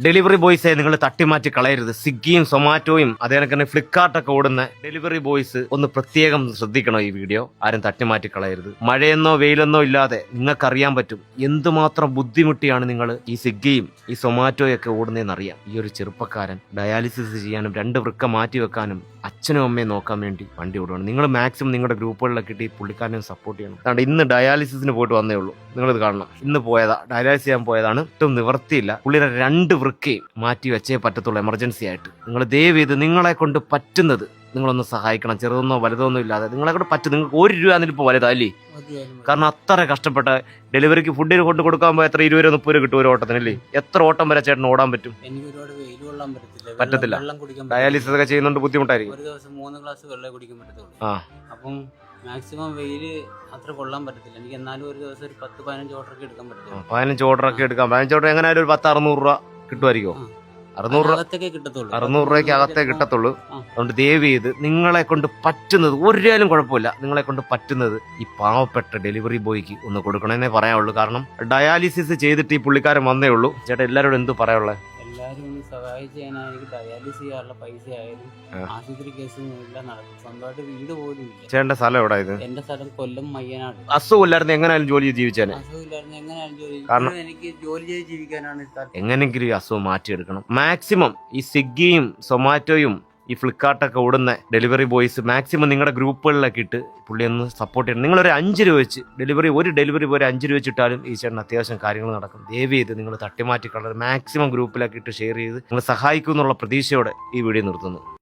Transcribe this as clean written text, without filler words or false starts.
Delivery ബോയ്സെ നിങ്ങൾ തട്ടിമാറ്റി കളയരുത്. സ്വിഗ്ഗിയും സൊമാറ്റോയും അതേപോലെ തന്നെ ഫ്ലിപ്കാർട്ടൊക്കെ ഓടുന്ന ഡെലിവറി ബോയ്സ് ഒന്ന് പ്രത്യേകം ശ്രദ്ധിക്കണം. ഈ വീഡിയോ ആരും തട്ടിമാറ്റി കളയരുത്. മഴയെന്നോ വെയിലെന്നോ ഇല്ലാതെ നിങ്ങൾക്കറിയാൻ പറ്റും എന്തുമാത്രം ബുദ്ധിമുട്ടിയാണ് നിങ്ങൾ ഈ സ്വിഗ്ഗിയും ഈ സൊമാറ്റോയൊക്കെ ഓടുന്നതെന്ന് അറിയാം. ഈ ഒരു ചെറുപ്പക്കാരൻ ഡയാലിസിസ് ചെയ്യാനും 2 വൃക്ക മാറ്റി വെക്കാനും അച്ഛനും അമ്മയും നോക്കാൻ വേണ്ടി വണ്ടി ഓടുകയാണ്. നിങ്ങൾ മാക്സിമം നിങ്ങളുടെ ഗ്രൂപ്പുകളിലൊക്കെ ഇട്ട് ഈ പുള്ളിക്കാരനെ സപ്പോർട്ട് ചെയ്യണം. അതുകൊണ്ട് ഇന്ന് ഡയാലിസിസിന് പോയിട്ട് വന്നേ ഉള്ളൂ. നിങ്ങളിത് കാണണം. ഇന്ന് പോയതാ, ഡയാലിസിസ് ചെയ്യാൻ പോയതാണ്. ഒട്ടും നിവർത്തിയില്ല. പുള്ളിയുടെ 2 വൃക്കയും മാറ്റി വെച്ചേ പറ്റത്തുള്ളൂ എമർജൻസി ആയിട്ട്. നിങ്ങൾ ദയവ് ചെയ്ത് നിങ്ങളെ കൊണ്ട് പറ്റുന്നത് നിങ്ങളൊന്ന് സഹായിക്കണം. ചെറുതൊന്നോ വലുതൊന്നും ഇല്ലാതെ നിങ്ങളെ കൊണ്ട് പറ്റും. നിങ്ങൾക്ക് 1 രൂപ അതിലിപ്പോൾ വലുതല്ലേ? കാരണം അത്ര കഷ്ടപ്പെട്ട ഡെലിവറിക്ക് ഫുഡിന് കൊണ്ട് കൊടുക്കാൻ പോയാൽ എത്ര 20 രൂപ 30 രൂപ കിട്ടും ഒരു ഓട്ടത്തിനല്ലേ? എത്ര ഓട്ടം വരെ ചേട്ടൻ ഓടാൻ പറ്റും? പറ്റത്തില്ല. ഡയാലിസിസ് ഒക്കെ ചെയ്യുന്നുണ്ട്, ബുദ്ധിമുട്ടായിരിക്കും. ഒരു ദിവസം 3 ഗ്ലാസ് വെള്ളം കുടിക്കാൻ പറ്റത്തുള്ളൂ. അപ്പം മാക്സിമം വെയില് അത്ര കൊള്ളാൻ പറ്റത്തില്ല എനിക്ക്. എന്നാലും ഒരു ദിവസം ഒരു 10-15 ഓർഡറൊക്കെ എടുക്കാൻ പറ്റത്തില്ല. 15 ഓർഡറൊക്കെ എടുക്കാം. 15 ഓർഡർ എങ്ങനെ ഒരു 10-600 രൂപ കിട്ടുമായിരിക്കും. 600 രൂപയ്ക്ക് അകത്തേ കിട്ടത്തുള്ളൂ. അതുകൊണ്ട് ദയവ് ചെയ്ത് നിങ്ങളെ കൊണ്ട് പറ്റുന്നത്, ഒരാളും കുഴപ്പമില്ല, നിങ്ങളെ കൊണ്ട് പറ്റുന്നത് ഈ പാവപ്പെട്ട ഡെലിവറി ബോയ്ക്ക് ഒന്ന് കൊടുക്കണമെന്നേ പറയാനുള്ളൂ. കാരണം ഡയാലിസിസ് ചെയ്തിട്ട് ഈ പുള്ളിക്കാരൻ വന്നേ ഉള്ളൂ. ചേട്ടാ എല്ലാവരോടും എന്ത് പറയാനുള്ളത്? എല്ലാരും ഒന്ന് സഹായിച്ചു കഴിഞ്ഞാൽ എനിക്ക് ഡയാലിസിസ് ചെയ്യാനുള്ള പൈസ ആയാലും ആശുപത്രി കേസും എല്ലാം നടക്കും. സ്വന്തമായിട്ട് വീട് പോലും ഇല്ല. ചേട്ടന്റെ സ്ഥലം എവിടെ? ഇത് എന്റെ സ്ഥലം കൊല്ലം മയ്യനാട്. അസുഖമില്ലായിരുന്നു എങ്ങനെയാലും ജോലി ചെയ്ത് ജീവിച്ചാനെ. അസുഖമില്ലായിരുന്നു എങ്ങനെയാലും ജോലി. കാരണം എനിക്ക് ജോലി ചെയ്ത് ജീവിക്കാനാണ് എങ്ങനെങ്കിലും ഈ അസുഖം മാറ്റിയെടുക്കണം. മാക്സിമം ഈ സ്വിഗ്ഗിയും സൊമാറ്റോയും ഈ ഫ്ലിപ്കാർട്ടൊക്കെ ഓടുന്ന ഡെലിവറി ബോയ്സ് മാക്സിമം നിങ്ങളുടെ ഗ്രൂപ്പുകളിലൊക്കെ ഇട്ട് പുള്ളി ഒന്ന് സപ്പോർട്ട് ചെയ്യണം. നിങ്ങളൊരു 5 രൂപ വെച്ച് ഒരു ഡെലിവറി ബോയ് 5 രൂപ വെച്ചിട്ടാലും ഈ ചേട്ടൻ അത്യാവശ്യം കാര്യങ്ങൾ നടക്കും. ദയവ് ചെയ്ത് നിങ്ങൾ തട്ടിമാറ്റി കളർ മാക്സിമം ഗ്രൂപ്പിലൊക്കെ ഇട്ട് ഷെയർ ചെയ്ത് നിങ്ങൾ സഹായിക്കും എന്നുള്ള പ്രതീക്ഷയോടെ ഈ വീഡിയോ നിർത്തുന്നു.